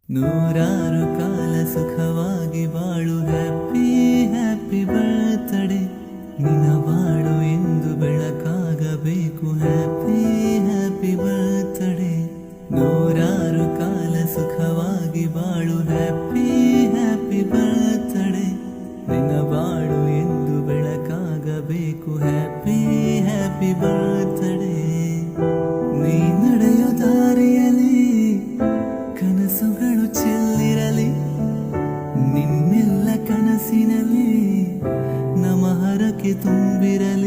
ನೂರಾರು ಕಾಲ ಸುಖವಾಗಿ ಬಾಳು. Happy happy birthday. ನಿನ್ನ ಬಾಳು ಎಂದು ಬೆಳಕಾಗಬೇಕು. Happy happy birthday. ನೂರಾರು ಕಾಲ ಸುಖವಾಗಿ ಬಾಳು. Happy happy birthday. ನಿನ್ನ ಬಾಳು ಎಂದು ಬೆಳಕಾಗಬೇಕು. Happy happy birthday. ನೀ ನಡೆಯೋ ದಾರಿಯಲ್ಲಿ ಕನಸುಗಳು ಚೆಲ್ಲಿರಲಿ. ನಿನ್ನೆಲ್ಲ ಕನಸಿನಲ್ಲಿ ನಮ್ಮ ಹರಕೆ ತುಂಬಿರಲಿ.